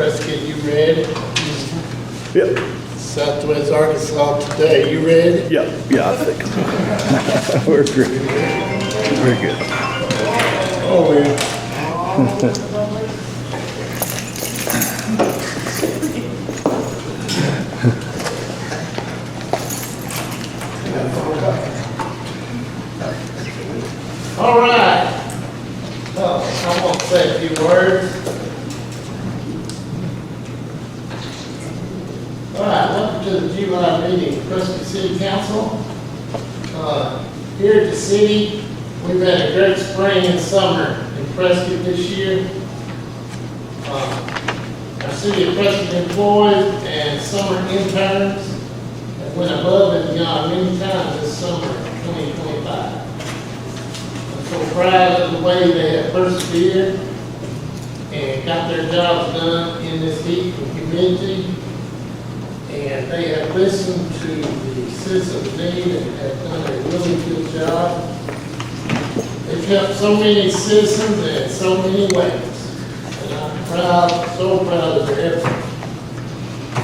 Prescott, you ready? Yep, Southwest Arkansas today, you ready? yeah, I think. We're good. We're good. Oh, man. All right. I want to say a few words. All right, welcome to the July meeting of Prescott City Council. Here at the city, we've had a great spring and summer in Prescott this year. Our City of Prescott employees and summer interns have went above and beyond many times this summer of 2025. I'm so proud of the way they have persevered and got their jobs done in this heat and humidity. And they have listened to the citizens' need and have done a really good job. They've helped so many citizens in so many ways. And I'm proud, so proud of their efforts.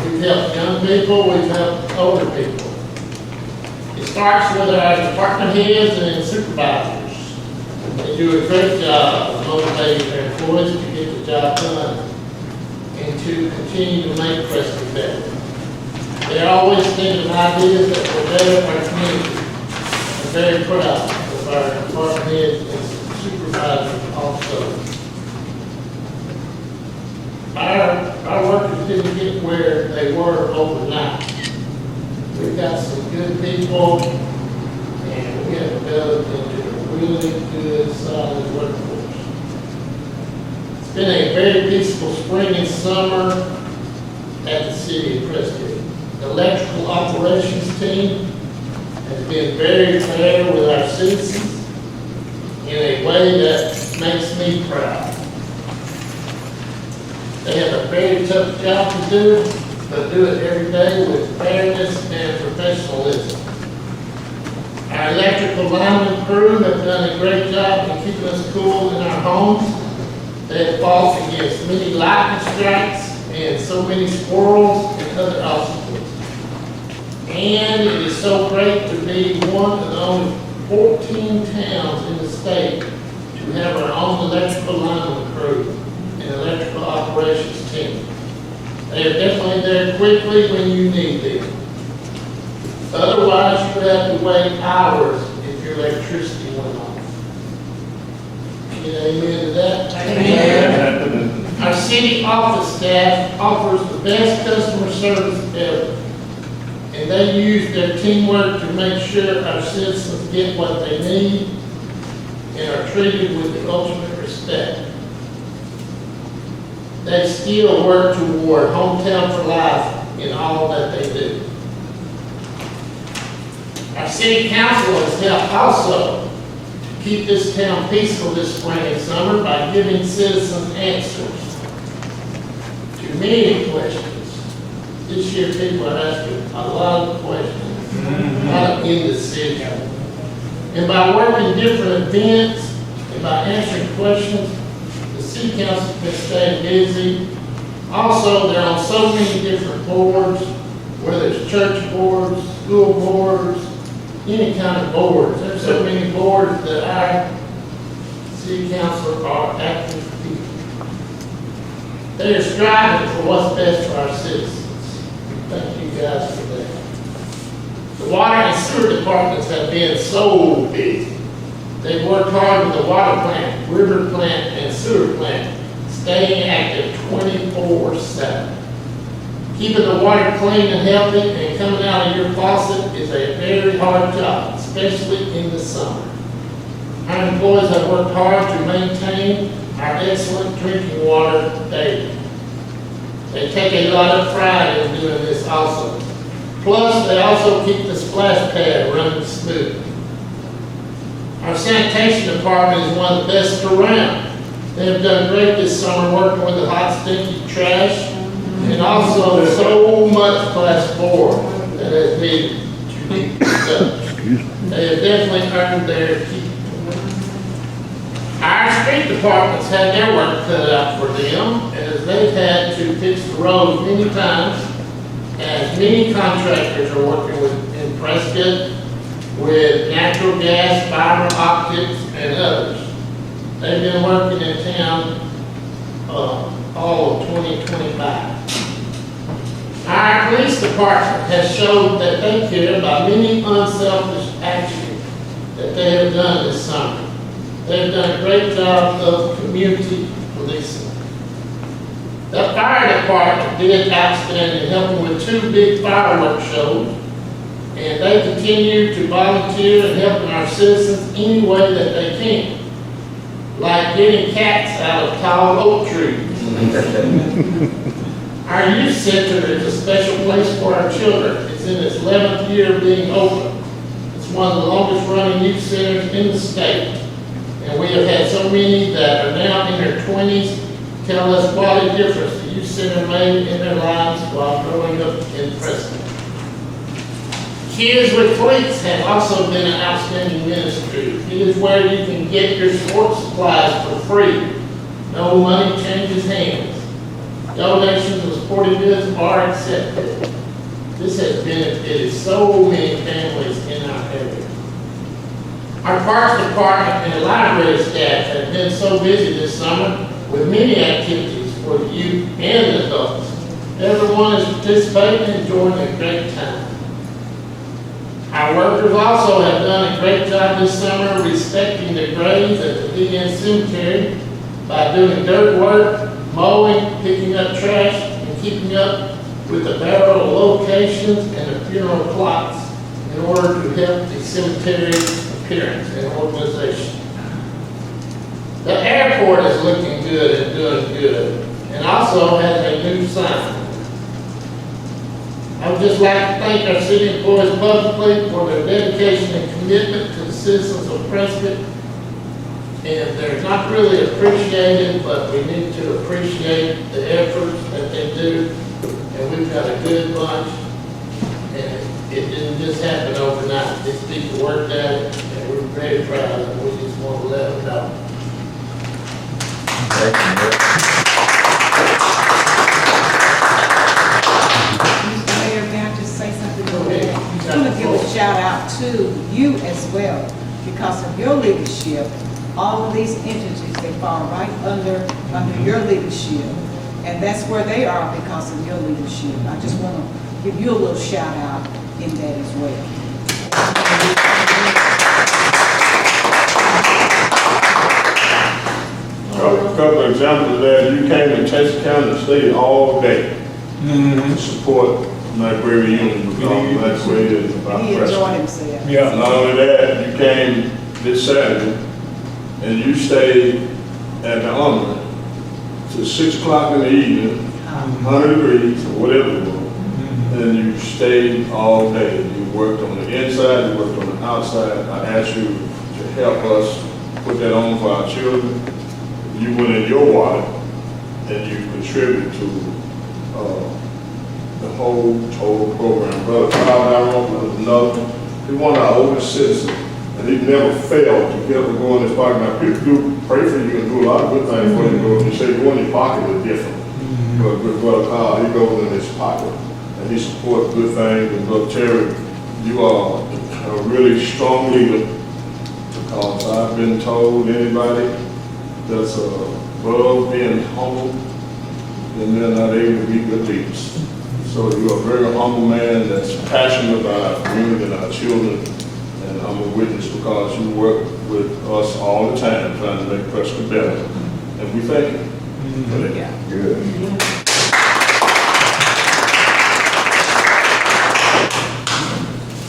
We've helped young people, we've helped older people. It starts with our department heads and supervisors. They do a great job of motivating their employees to get the job done and to continue to make Prescott better. They're always thinking of ideas that will better our community. I'm very proud of our department heads and supervisors also. Our workers didn't get where they were overnight. We've got some good people and we have developed into a really good, solid workforce. It's been a very peaceful spring and summer at the City of Prescott. The electrical operations team has been very fair with our citizens in a way that makes me proud. They have a very tough job to do, but do it every day with fairness and professionalism. Our electrical lineman crew have done a great job in keeping us cool in our homes. They have fought against many lightning strikes and so many squirrels and other obstacles. And it is so great to be one of the only 14 towns in the state to have our own electrical lineman crew and electrical operations team. They are definitely there quickly when you need them. Otherwise, you would have to wait hours if your electricity went off. Get amen to that? Amen. Our city office staff offers the best customer service ever. And they use their teamwork to make sure our citizens get what they need and are treated with the ultimate respect. They still work toward hometown for life in all that they do. Our city council has helped also to keep this town peaceful this spring and summer by giving citizens answers to many questions. This year, people are asking a lot of questions in the city. And by working different events and by answering questions, the city council can stay busy. Also, they're on so many different boards, whether it's church boards, school boards, any kind of boards. There's so many boards that our city council are active people. They are striving for what's best for our citizens. Thank you guys for that. The water and sewer departments have been so busy. They've worked hard with the water plant, river plant, and sewer plant, staying active 24/7. Keeping the water clean and healthy and coming out of your faucet is a very hard job, especially in the summer. Our employees have worked hard to maintain our excellent drinking water daily. They take a lot of pride in doing this also. Plus, they also keep the splash pad running smooth. Our sanitation department is one of the best around. They have done great this summer working with the hot, stinky trash and also so much plastic that has needed to be picked up. They have definitely earned their keep. Our street departments had their work cut out for them, as they've had to fix the roads many times, as many contractors are working in Prescott with natural gas, fiber optics, and others. They've been working in town all of 2025. Our police department has showed that they care about many unselfish actions that they have done this summer. They've done a great job of community policing. The fire department did outstanding, helping with 2 big fireworks shows, and they continue to volunteer and helping our citizens any way that they can, like getting cats out of tall oak trees. Our youth center is a special place for our children. It's in its 11th year being open. It's one of the longest running youth centers in the state. And we have had so many that are now in their 20s tell us what a difference the youth center made in their lives while growing up in Prescott. Kids with Fleets have also been an outstanding ministry. It is where you can get your sports supplies for free. No money changes hands. Donations of sporting goods are accepted. This has benefited so many families in our area. Our Parks Department and the library staff have been so busy this summer with many activities for the youth and adults. Everyone is participating and enjoying a great time. Our workers also have done a great job this summer respecting the graves at the DN Cemetery by doing dirt work, mowing, picking up trash, and keeping up with the burial locations and the funeral plots in order to help the cemetery's appearance and organization. The airport is looking good and doing good, and also has a new sign. I would just like to thank our city employees publicly for their dedication and commitment to the citizens of Prescott. And they're not really appreciated, but we need to appreciate the efforts that they do. And we've got a good bunch. And it didn't just happen overnight. These people worked at it, and we're very proud of them. We just want to let them know. Mr. Mayor, may I just say something? Go ahead. I want to give a shout out to you as well, because of your leadership. All of these entities, they fall right under your leadership. And that's where they are because of your leadership. I just want to give you a little shout out in that as well. A couple of examples of that, you came to Texas County and stayed all day to support library union because library is about He enjoyed Prescott. himself. Yeah. Not only that, you came this Saturday and you stayed at the Armory till 6 o'clock in the evening, 100 degrees or whatever it was, and you stayed all day. You worked on the inside, you worked on the outside. I asked you to help us put that on for our children. You went in your wallet and you contributed to the whole total program. Brother Kyle Darrell was another. He's one of our oldest citizens, and he never failed to get up and go in his pocket. Now, people do pray for you and do a lot of good things for you, but when you say go in your pocket, it's different. But with Brother Kyle, he goes in his pocket, and he supports good things. And Brother Terry, you are a really strong leader, because I've been told anybody that's above being humble, and they're not able to be good leaders. So you're a very humble man that's passionate about our community and our children, and I'm a witness because you work with us all the time trying to make Prescott better, and we thank you for that. Yeah. Good.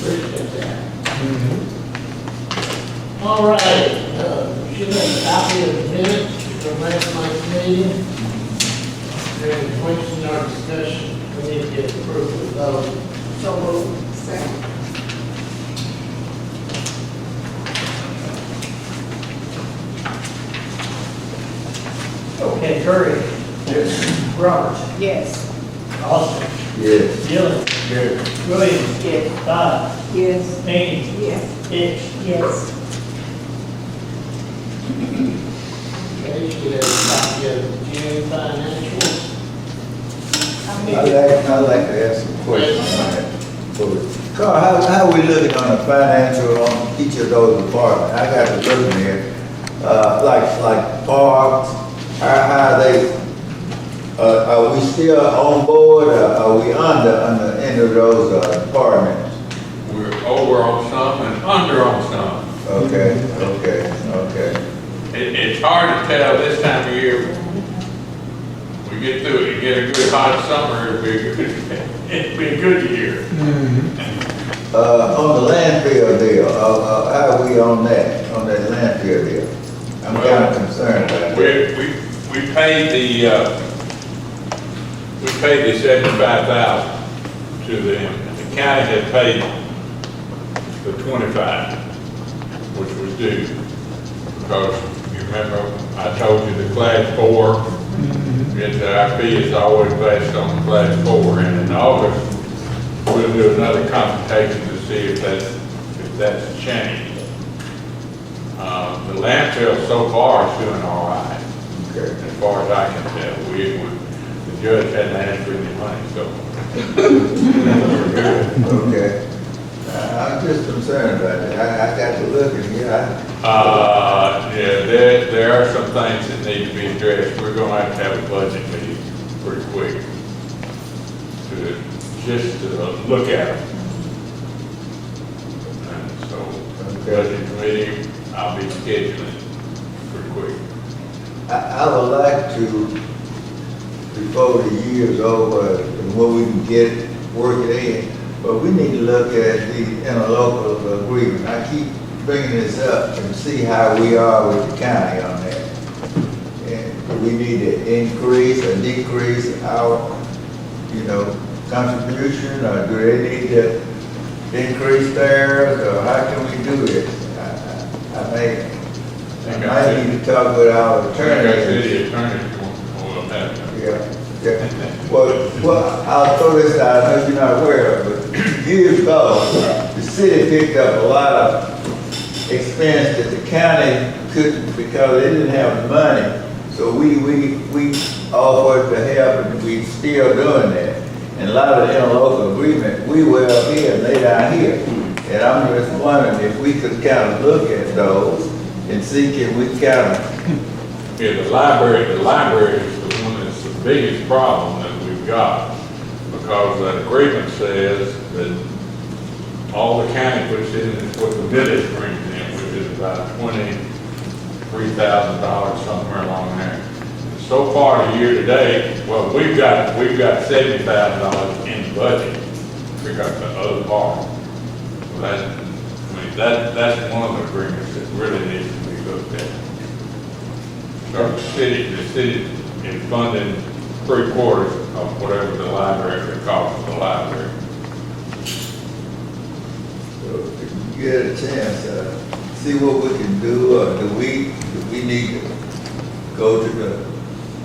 Appreciate that. All right, should have a copy of the minutes from last night's meeting. During the question or discussion, we need to get approval of those. So moved. Second. Okay, Curry. Yes. Roberts. Yes. Austin. Yes. Dillon. Yes. Williams. Yes. Todd. Yes. Hany. Yes. Hitch. Yes. Okay, you should have a copy of the June financials. I'd like to ask some questions on that. Carl, how we looking on the financial on each of those departments? I got to look in here, like parks, how they, are we still on board, or are we under any of those departments? We're over on some and under on some. Okay. It's hard to tell this time of year. We get through it, you get a good hot summer, it'd be a good year. On the landfill deal, how are we on that landfill deal? I'm kind of concerned about that. We paid the 75,000 to them, and the county had paid the 25, which was due. Because you remember, I told you the class 4, our fee is always based on class 4, and in August, we'll do another computation to see if that's changed. The landfill so far is doing all right, Okay. as far as I can tell. The judge hadn't asked for any money, so. We're good. Okay. I'm just concerned about it. I got to look in here. Yeah, there are some things that need to be addressed. We're gonna have a budget meeting pretty quick to look at them. And so, budget committee, I'll be scheduling pretty quick. I would like to, before the year's over, and when we can work it in, but we need to look at the interlocal agreement. I keep bringing this up and see how we are with the county on that. And we need to increase or decrease our, contribution, or do they need to increase theirs, or how can we do this? I might need to talk with our attorney. City attorney, will have to. Yeah. Well, I'll throw this out, I know you're not aware of it, but years ago, the city picked up a lot of expense that the county couldn't, because they didn't have the money. So we offered to help, and we still doing that. And a lot of the interlocal agreement, we were up here and they down here. And I'm just wondering if we could kind of look at those and see can we kind of. Yeah, the library is the one that's the biggest problem that we've got, because that agreement says that all the county puts in is what the village brings in, which is about $23,000, somewhere along there. And so far, the year to date, well, we've got $70,000 in the budget. We got the other part. Well, that's one of the agreements that really needs to be looked at. So the city is funding 3/4 of whatever the library, the cost of the library. So if you get a chance, see what we can do, or do we need to go to the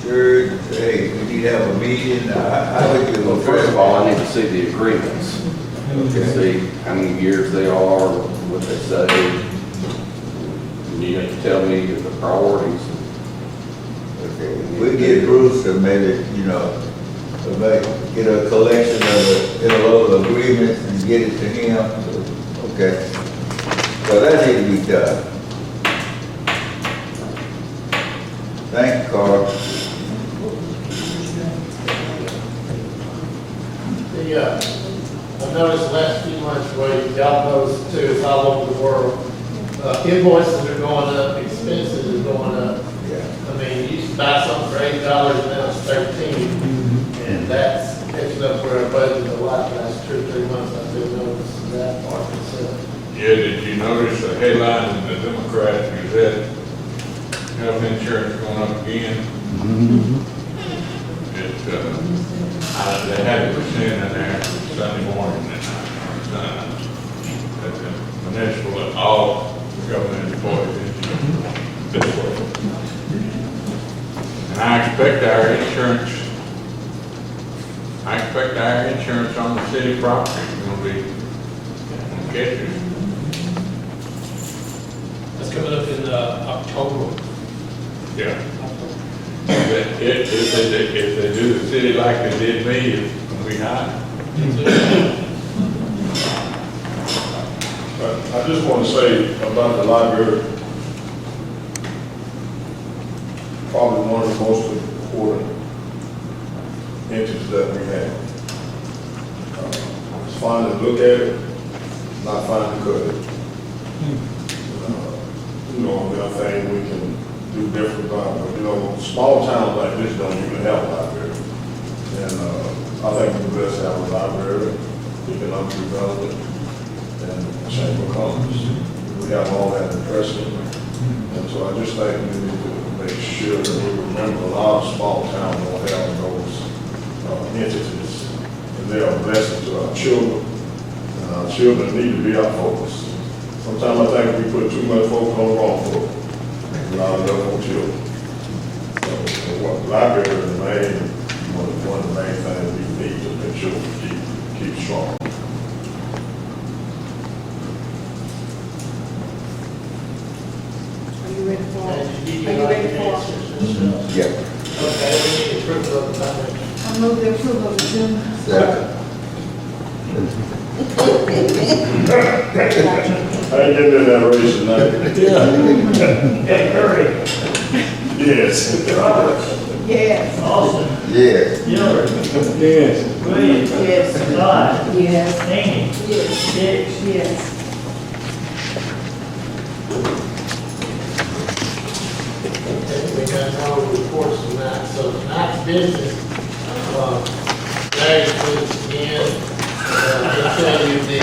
church and say, hey, we need to have a meeting? How would you? Well, first of all, I need to see the agreements, to see how many years they are, what they say. And you have to tell me the priorities. Okay, we get Bruce to maybe, get a collection of the interlocal agreements and get it to him. Okay. So that needs to be done. Thank you, Carl. I noticed the last few months, where y'all noticed too, it's all over the world. Invoices are going up, expenses are going up. Yeah. I mean, you used to buy something for $8, now it's $13. And that's catching up where our budget a lot the last 2 or 3 months. I've been noticing that part myself. Yeah, did you notice the headline in the Democrat Gazette, health insurance going up again? They had a percent in there Sunday morning and that the municipal and all government employees this way. And I expect our insurance on the city property is going to be catches. That's coming up in October. Yeah. If they do the city like they did me, it's gonna be high. But I just want to say about the library, probably one of the most important entities that we have. It's fine to look at it, not fine to cut it. You know, there are things we can do different about, but you know, small towns like this don't even have a library. And I think we best have a library, economic development, and chamber of commerce. We have all that in Prescott. And so I just think we need to make sure that we remember a lot of small towns don't have those entities. And they are a blessing to our children. And our children need to be our focus. Sometimes I think we put too much focus on the wrong folk. Not enough on children. So what library is the main, one of the main things we need to make sure we keep strong. Are you ready for? And you Are you ready for? answers? Yeah. Okay, we need approval of the budget. I move the approval of the June. Second. I ain't getting in that race tonight. Ed Curry, Yes. Roberts, Yes. Austin, Yes. Miller, Yes. Williams, Yes. Todd, Yes. Hany, Yes. Hicks, Yes. Okay, we got no reports tonight, so tonight's business, Larry, please again, I'll tell you the,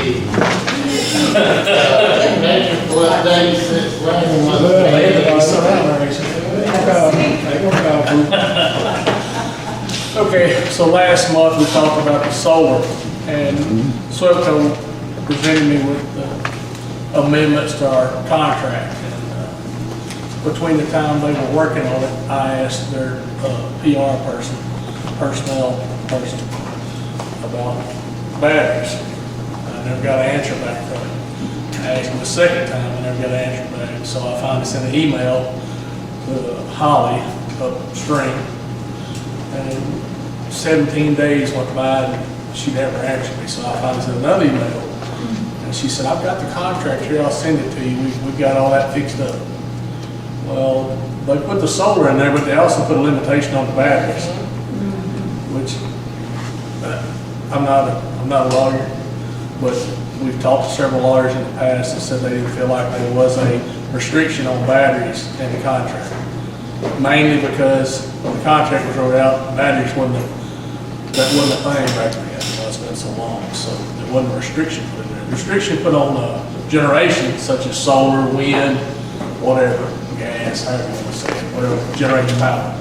major flood day since last month. Okay, so last month we talked about the solar, and Swepco presented me with the amendments to our contract. And between the time they were working on it, I asked their personnel person about batteries. I never got an answer back from him. I asked him the second time, I never got an answer back. So I finally sent an email to Holly upstream. And 17 days went by and she never answered me. So I finally sent another email. And she said, I've got the contract here, I'll send it to you. We've got all that fixed up. Well, they put the solar in there, but they also put a limitation on the batteries, which I'm not a lawyer, but we've talked to several lawyers in the past that said they didn't feel like there was a restriction on batteries in the contract. Mainly because when the contract was wrote out, batteries wasn't a thing back then. It's been so long, so there wasn't a restriction put in there. Restriction put on generation such as solar, wind, whatever, gas, however you want to say it, whatever, generating power.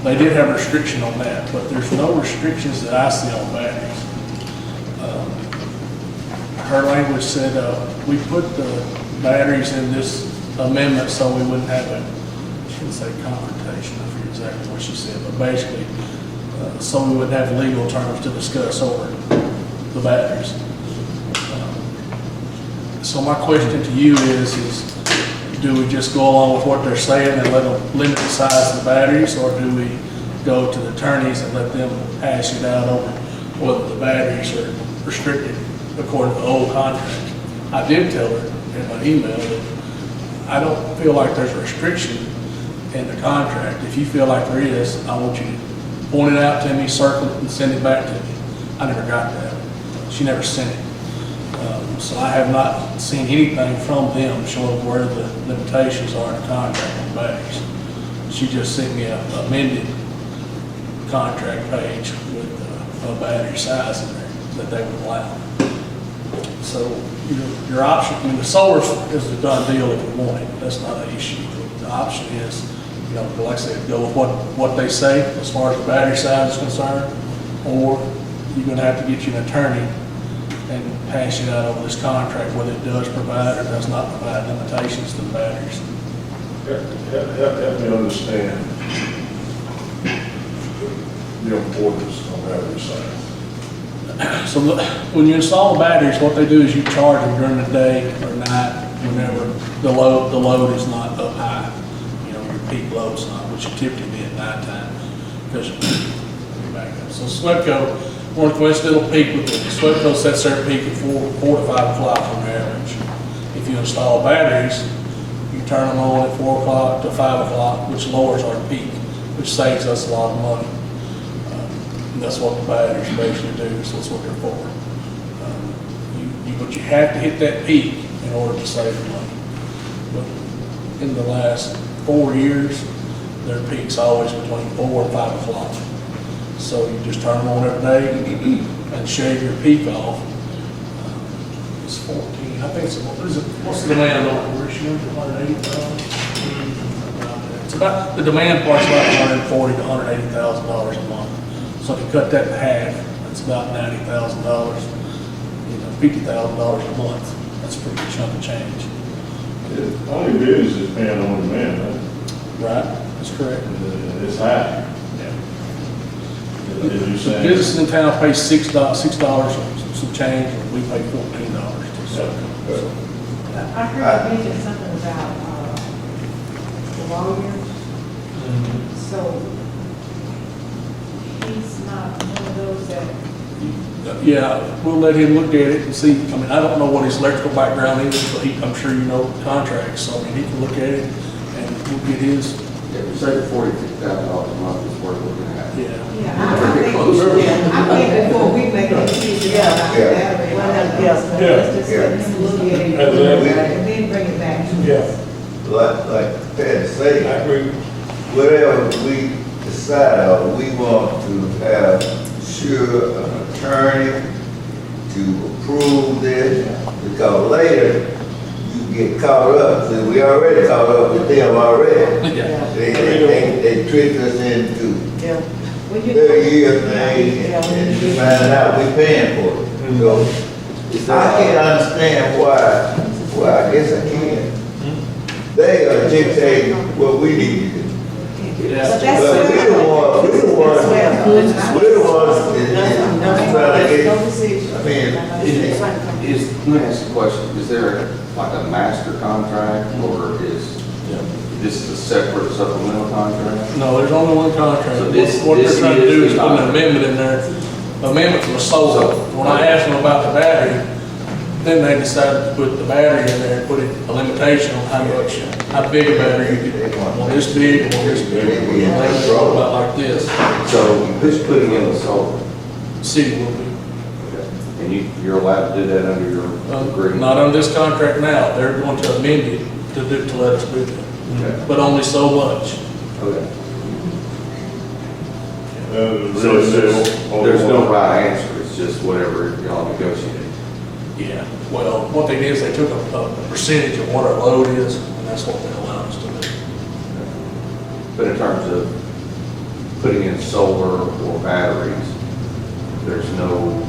They did have a restriction on that, but there's no restrictions that I see on batteries. Her language said, we put the batteries in this amendment so we wouldn't have I shouldn't say confrontation, I forget exactly what she said, but basically, so we wouldn't have legal terms to discuss over the batteries. So my question to you is do we just go along with what they're saying and let them limit the size of the batteries, or do we go to the attorneys and let them hash it out over whether the batteries are restricted according to the old contract? I did tell her in my email that I don't feel like there's a restriction in the contract. If you feel like there is, I want you to point it out to me, circle it, and send it back to me. I never got that. She never sent it. So I have not seen anything from them showing where the limitations are in the contract on batteries. She just sent me an amended contract page with a battery size in there that they would allow. So your option, I mean, the solar is a done deal if you want it. That's not an issue. The option is, like I said, go with what they say as far as the battery size is concerned, or you're going to have to get you an attorney and hash it out over this contract, whether it does provide or does not provide limitations to the batteries. Help me understand the importance of battery size. So when you install the batteries, what they do is you charge them during the day or night, whenever the load is not up high. Your peak load's not which should typically be at nighttime, because, so SWEPCO, more coincidental peak with the SWEPCO sets their peak at 4 to 5 o'clock on average. If you install batteries, you turn them on at 4 o'clock to 5 o'clock, which lowers our peak, which saves us a lot of money. And that's what the batteries basically do, so that's what they're for. But you have to hit that peak in order to save money. But in the last 4 years, their peak's always between 4 and 5 o'clock. So you just turn them on every day and shave your peak off. It's 14, I think it's, what's the demand on it? Where's she under 180,000? It's about, the demand part's about $140,000 to $180,000 a month. So if you cut that in half, that's about $90,000. $50,000 a month. That's a pretty good chunk of change. All your business is paying on demand, Right, that's correct. right? It's high. The business in town pays $6 some change, and we pay $14 to sell. I heard you mention something about the lawyers. So he's not one of those that. Yeah, we'll let him look at it and see. I mean, I don't know what his electrical background is, but I'm sure you know contracts, so I mean, he can look at it and we'll get his. Yeah, we say $46,000 a month is what we're looking at. Yeah. Yeah, I think before we make a decision about that, let's just let him look at it and then bring it back to us. Like Pat said, whatever we decide on, we want to have sure an attorney to approve this, because later you get caught up. So we already caught up with them already. Yeah. They tricked us into Yeah. 30-year thing, and you find out we paying for it. So I can't understand why, well, I guess I can. They are dictating what we need to do. Yeah. But that's But we're the ones that's trying to get, I mean, Let me ask you a question. Is there like a master contract or is this a separate supplemental contract? No, there's only one contract. So this- What they're this trying to is do is the put an contract. amendment in there, amendment for the solar. When I asked them about the battery, then they decided to put the battery in there and put a limitation on how big a battery you could, one this big, one this big. And they were about like this. So who's putting in the solar? City will be. And you're allowed to do that under your agreement? Not on this contract now. They're going to amend it to let us do that. Okay. But only so much. Okay. So There's no right answer, it's just whatever y'all negotiate. Yeah, well, what they did is they took a percentage of what our load is, and that's what they allowed us to do. But in terms of putting in solar or batteries, there's no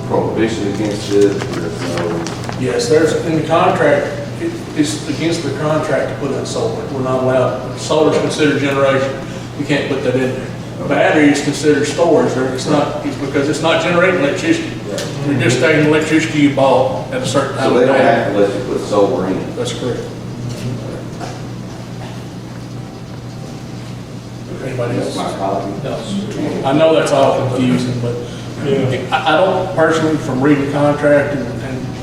prohibition against it, there's no, Yes, there's, in the contract, it's against the contract to put in solar. We're not allowed, solar's considered generation, you can't put that in there. Battery is considered storage, it's not, it's because it's not generating electricity. You're just taking electricity you bought at a certain time so of they don't day. have to let you put solar in. That's correct. Anybody else? My copy? No. I know that's all confusing, but I don't personally, from reading the contract and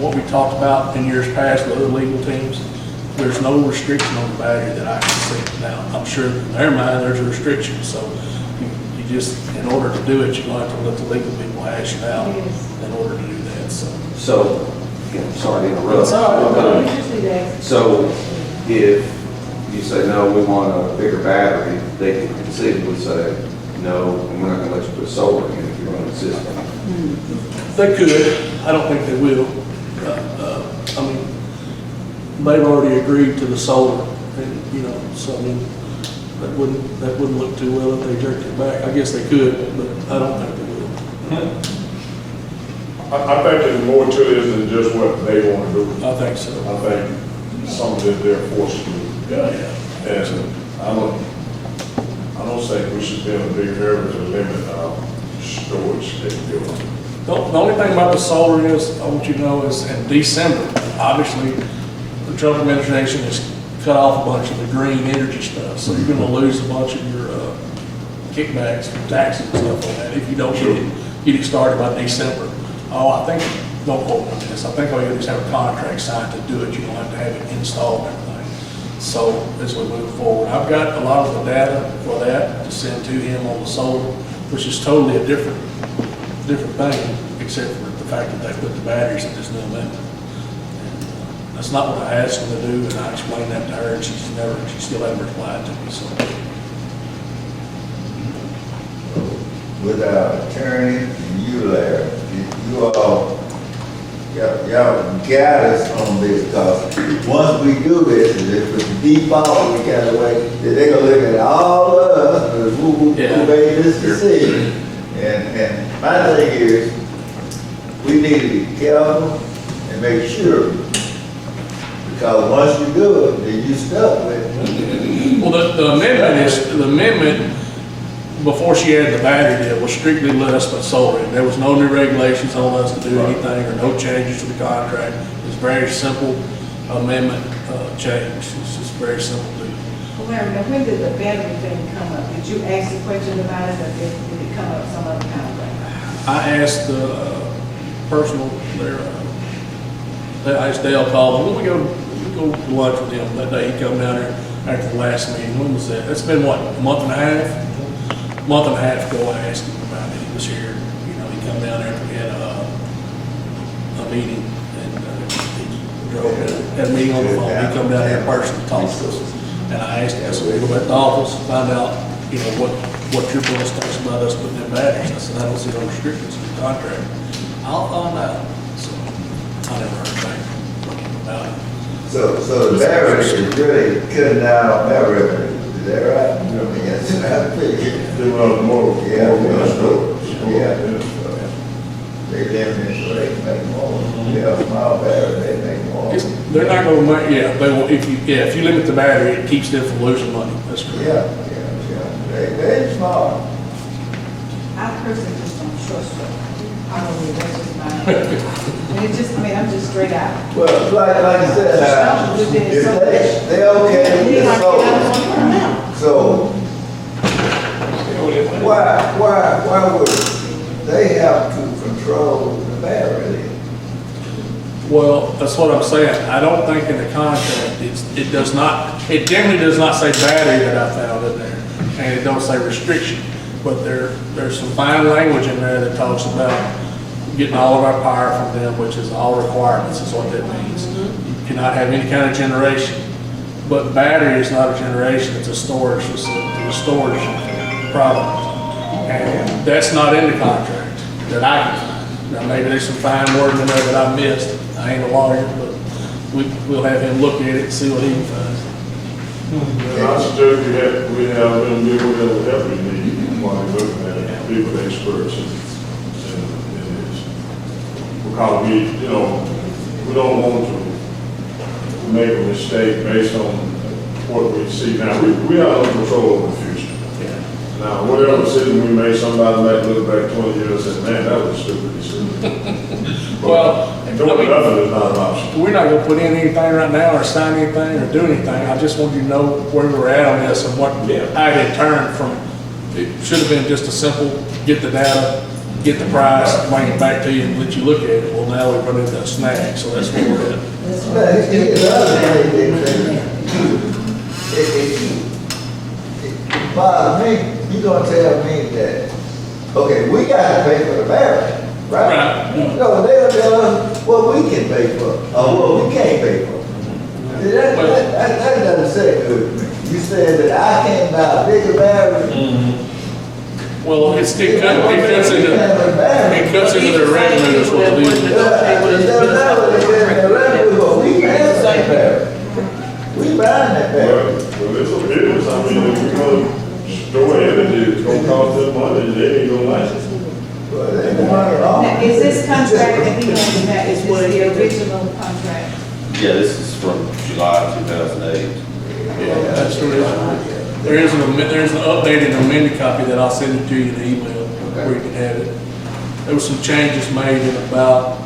what we talked about in years past with other legal teams, there's no restriction on the battery that I can see. Now, I'm sure in their mind, there's a restriction, so you just, in order to do it, you're going to have to let the legal people hash it out in order to do that, so. So, sorry to interrupt. That's all right. So if you say, no, we want a bigger battery, they can conceivably say, no, and we're not gonna let you put solar in if you're gonna insist on it. They could, I don't think they will. I mean, they've already agreed to the solar, and, so I mean, that wouldn't look too well if they jerked it back. I guess they could, but I don't think they will. I think there's more to this than just what they want to do. I think so. I think some of it they're forced to do. Yeah. And I don't think we should be in a big hurry to limit our storage capability. The only thing about the solar is, I want you to know, is in December, obviously, the Trump administration is cut off a bunch of the green energy stuff, so you're gonna lose a bunch of your kickbacks from taxes and stuff on that if you don't get it started by December. Oh, I think, don't quote me on this, I think all you have to have a contract signed to do it, you don't have to have it installed and everything. So as we move forward, I've got a lot of the data for that to send to him on the solar, which is totally a different thing, except for the fact that they put the batteries in this new amendment. That's not what I asked them to do, and I explained that to her, and she still hasn't replied to me, so. With our attorney and you, Larry, you all, y'all guide us on this, because once we do this, if it's default, we gotta wait, they're gonna look at all of us, who made this decision. And my thing is, we need to be careful and make sure, because once you do it, then you stuck with it. Well, the amendment, before she added the battery deal, was strictly let us put solar in. There was no new regulations on us to do anything, or no changes to the contract. It's very simple amendment, change. It's just very simple to do. Well, Larry, now when did the battery thing come up? Did you ask the question about it, or did it come up some other kind of way? I asked the personal there, I asked Dale call him, we go to lunch with him that day. He come down there after the last meeting. When was that? It's been what, a month and a half? Month and a half ago, I asked him about it. He was here, you know, he come down there, we had a meeting, and he drove, had a meeting on the phone. He come down here in person to talk to us. And I asked him, I said, we'll go back to the office, find out, you know, what your boss thinks about us putting in batteries. I said, I don't see no restrictions in the contract. I'll find out. So I never heard back about it. So the battery is really cutting down on that revenue, is that right? I mean, that's what I figured. More. Yeah, Yeah. They live in so they can make more. Yeah, small battery, they make more. They're not gonna make, they will, if you limit the battery, it keeps them from losing money. That's correct. Yeah. They small. I personally just don't trust her. I don't know, that's just my, I mean, I'm just straight out. Well, like you said, if they okay with the solar, so why would they have to control the battery? Well, that's what I'm saying. I don't think in the contract, it generally does not say battery that I found in there, and it don't say restriction, but there's some fine language in there that talks about getting all of our power from them, which is all requirements, is what that means. You cannot have any kind of generation, but battery is not a generation, it's a storage facility, a storage product. And that's not in the contract that I can find. Now, maybe there's some fine wording in there that I missed. I ain't a lawyer, but we'll have him look at it and see what he can find. And I suggest we have them do whatever help we need while we're looking at it, people experts in this. Because we don't want to make a mistake based on what we see now. We have no control over the future. Now, whatever decision we made, somebody might look back 20 years and say, man, that was a stupid decision. Well, doing nothing is not an option. We're not gonna put in anything right now or sign anything or do anything. I just want you to know where we're at on this and how it had turned from, it should have been just a simple, get the data, get the price, bring it back to you and let you look at it. Well, now we've run into a snag, so that's where we're at. It bothers me, you gonna tell me that, okay, we gotta pay for the battery, right? Right. No, they'll tell us what we can pay for, or what we can't pay for. See, that doesn't say good to me. You said that I can't buy a bigger battery. Well, it cuts into their revenue is what it is. We buying that battery. Well, it's a business. I mean, if you're going to store energy, it's going to cost them money, they ain't going to like it. Well, they ain't money wrong. Now, is this contract that he has in that, is this the original contract? Yeah, this is from July 2008. Yeah, that's the reason. There's an updated amended copy that I'll send it to you in the email where you can have it. There were some changes made in about,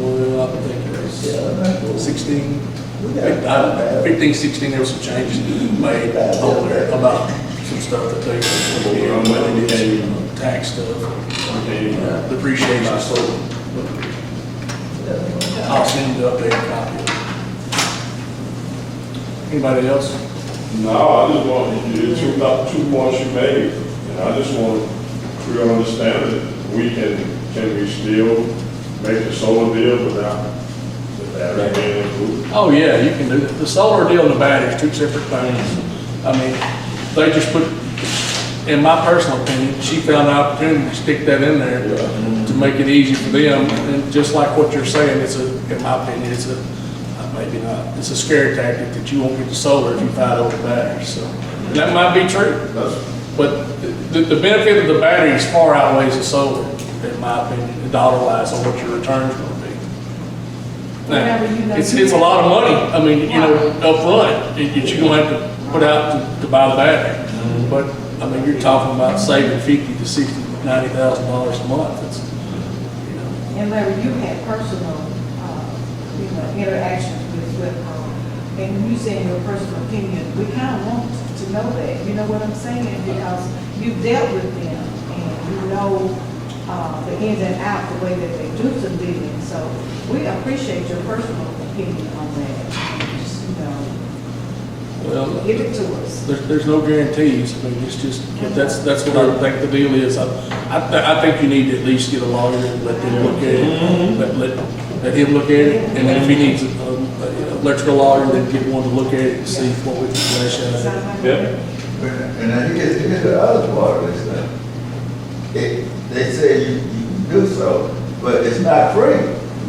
well, I think it was 16, 15, 16, there was some changes made over there about some stuff that they did, tax stuff, depreciation. I'll send you the updated copy. Anybody else? No, I just want, you took up 2 points you made, and I just want to understand that we can we still make the solar deal without the battery being included? Oh, yeah, you can do that. The solar deal and the battery is 2 separate things. I mean, they just put, in my personal opinion, she found an opportunity to stick that in there to make it easy for them. And just like what you're saying, in my opinion, maybe not, it's a scare tactic that you won't get the solar if you fight over the battery. So that might be true. But the benefit of the batteries far outweighs the solar, in my opinion, dollar-wise on what your return's gonna be. Now, it's a lot of money, I mean, up front, that you're gonna have to put out to buy the battery. But, I mean, you're talking about saving $50,000 to $60,000, $90,000 a month. It's, And Larry, you had personal, interactions with her. And when you say in your personal opinion, we kind of want to know that, you know what I'm saying? Because you've dealt with them and you know the ins and outs, the way that they do some bidding. So we appreciate your personal opinion on that. Just, well, give it to us. there's no guarantees, I mean, it's just, but that's what I think the deal is. I think you need to at least get a lawyer and let them look at it, let him look at it, and then if he needs an electrical lawyer, then get one to look at it and see what we can flash out. Yep. And here's the other part of this thing. They say you can do so, but it's not free.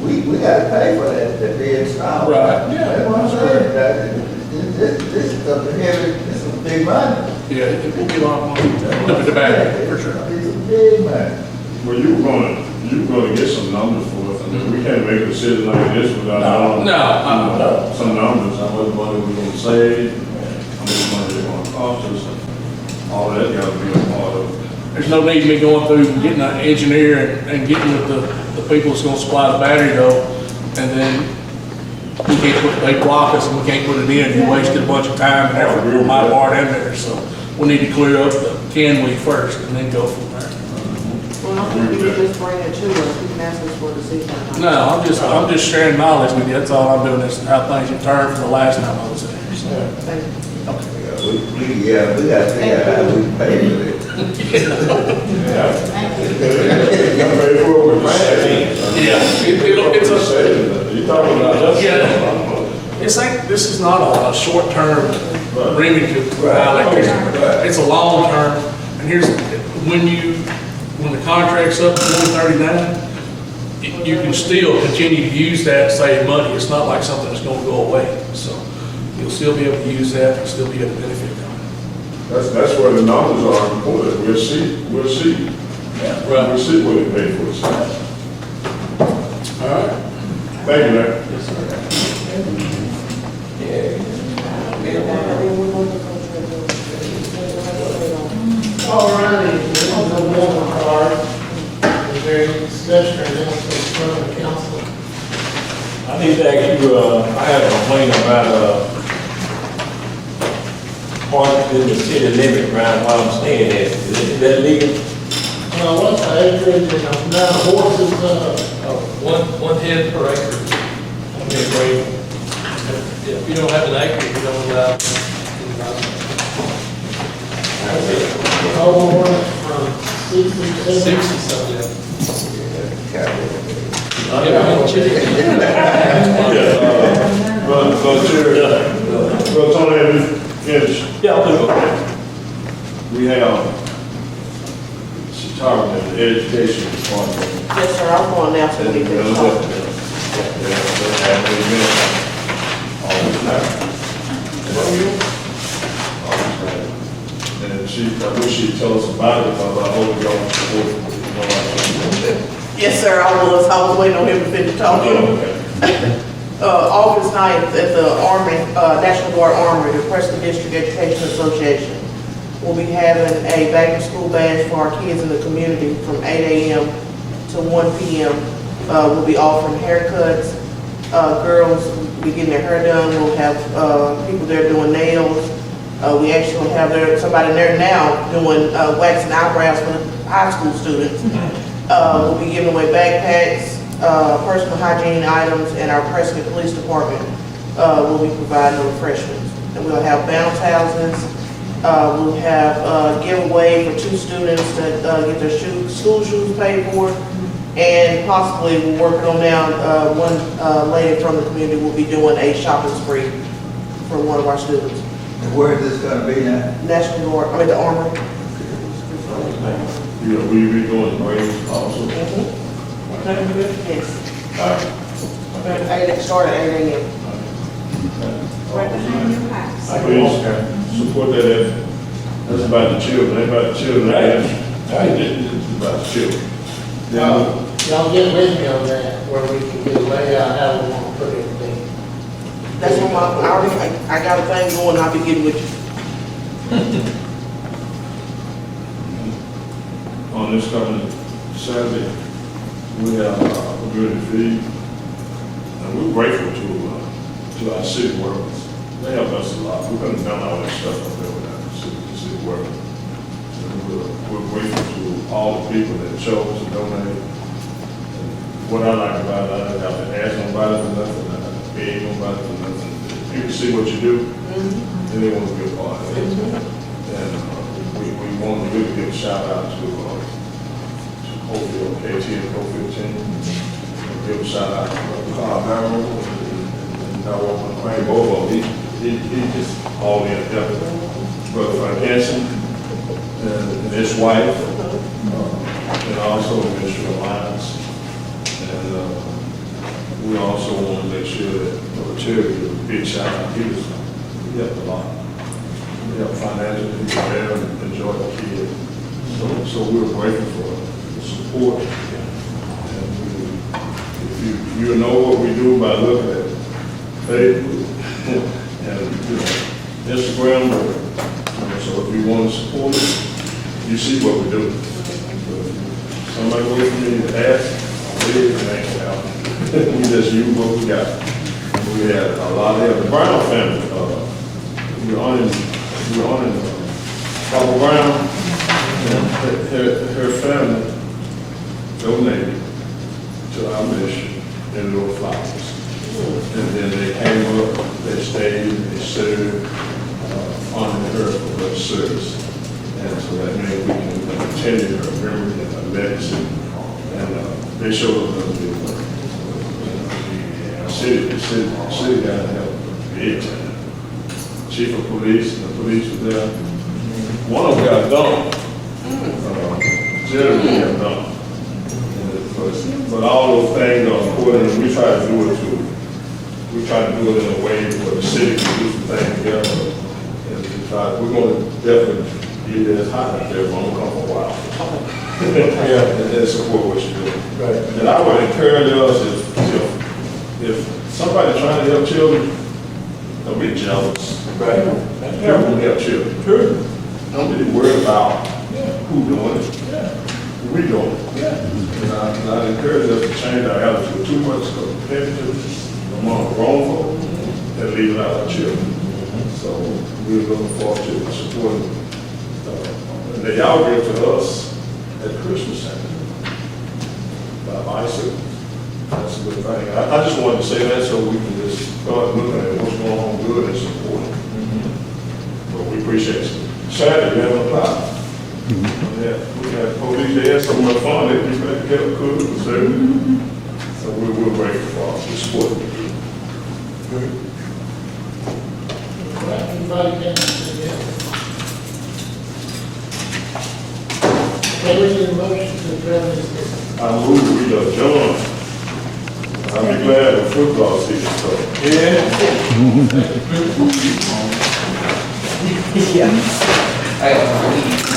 We gotta pay for that be installed. Right. That's what I'm saying. This is something heavy, this is big money. Yeah, it will be a lot more, the battery, for sure. It's big money. Well, you're gonna get some numbers for us, I mean, we can't make a decision like this without knowing some numbers, how much money we're gonna save, how much money they're gonna cost us, all that gotta be a part of it. There's no need in me going through and getting an engineer and getting with the people that's gonna supply the battery though, and then they block us and we can't put it in, you wasted a bunch of time and effort on my part in there, so we need to clear up the can we first and then go from there. Well, I think you can just bring it to us, you can ask us for a decision. No, I'm just sharing knowledge with you, that's all I'm doing, is how things have turned from the last time I was there. So, Thank you. okay. We gotta figure out how we pay for it. You talking about us? Yeah, this is not a short-term agreement to buy electricity. It's a long-term, and here's, when the contract's up to 139, you can still continue to use that, save money. It's not like something that's gonna go away, so you'll still be able to use that, and still be able to benefit from it. That's where the numbers are important, we'll see. Right. We'll see what it paid for itself. All right. Thank you, Larry. Yes, sir. All righty, there's no more card. Is there any discussion or announcements from the council? I need to ask you, I have a complaint about, parking in the city limit around where I'm staying at. Is that legal? What's the acreage and amount of horses, One head per acre. If you don't have an acre, you don't allow. total ordinance from 60 to 60 something. Well, Tony, have you finished? Yeah, I'll do it. We have, she's talking about the education department. Yes, sir, I'm going now, so we can talk. And she, I wish she'd tell us about it, because I hope y'all support it. Yes, sir, I was waiting on him to finish talking. August 9th at the Army, National Guard Armory, the Prescott District Education Association will be having a back to school bash for our kids in the community from 8 a.m. to 1 p.m. We'll be offering haircuts. Girls be getting their hair done. We'll have, people there doing nails. We actually have somebody there now doing, waxing eyebrows for the high school students. We'll be giving away backpacks, personal hygiene items, and our Prescott Police Department, will be providing the refreshments. And we'll have bounce houses. We'll have a giveaway for 2 students that get their school shoes paid for. And possibly, we're working on now, one lady from the community will be doing a shopping spree for one of our students. And where is this gonna be now? National Guard, I mean the Armory. You know, we be doing grades also. What time is it? Yes. Okay. Start at 8 a.m. Right behind your house. Please support that effort. That's about the children, ain't about the children. It's about the children. Y'all get with me on that, where we can get a layout, how we want to put everything. That's what I got a thing going, I'll be getting with you. On this coming Saturday, we have a good feed. And we're grateful to our city workers. They help us a lot. We couldn't have done all that stuff up there without the city workers. And we're grateful to all the people that chose to donate. And what I like about it, I don't have to ask nobody for nothing, I don't have to beg nobody for nothing. If people see what you do, then they want to be a part of it. And we want to really give a shout out to Hofield, KT and Hofield team. Give a shout out to Carl Barrow and both of them. He just all in helping. Brother Frank Hanson and his wife, and also Mr. Alliance. And we also want to make sure that Terry gives a big shout out. He helped a lot. He helped financially, he was there and enjoyed the kids. So we're grateful for the support. And if you know what we do by looking at Facebook and Instagram, so if you want to support it, you see what we do. So if somebody wait for me to ask, it ain't gonna happen. We just use what we got. We had a lot of the Brown family. We're honoring Papa Brown and her family donated to our mission in little flowers. And then they came up, they stayed, they served, honoring her for her service. And so that means we can continue her memory and her legacy. And they showed us how to do it. The city got to help big time. Chief of police, and the police was there. One of them got done. Generally got done. But all those things are important, and we try to do it too. We try to do it in a way where the city can do some things together. And we're going to definitely get as hot as there, but I'm going to come for a while. And support what you're doing. Right. And I would encourage us if somebody's trying to help children, don't be jealous. Right. People help children. True. Don't be worried about who doing it. Yeah. We doing it. Yeah. And I encourage us to change our attitude. Too much competitive among grown folk and leaving out our children. So we're looking forward to supporting. And they all give to us at Christmas time. By bicycle. That's a good thing. I just wanted to say that so we can just start looking at what's going on good and supporting. But we appreciate it. Saturday, 11 o'clock. Yeah, we have police there, so much fun. They keep that kettle cool and serving. So we're grateful for all the support. Anybody can say yes? Can we get a motion to adjourn this meeting? I move we adjourn. I'll be glad the football season starts. Yeah.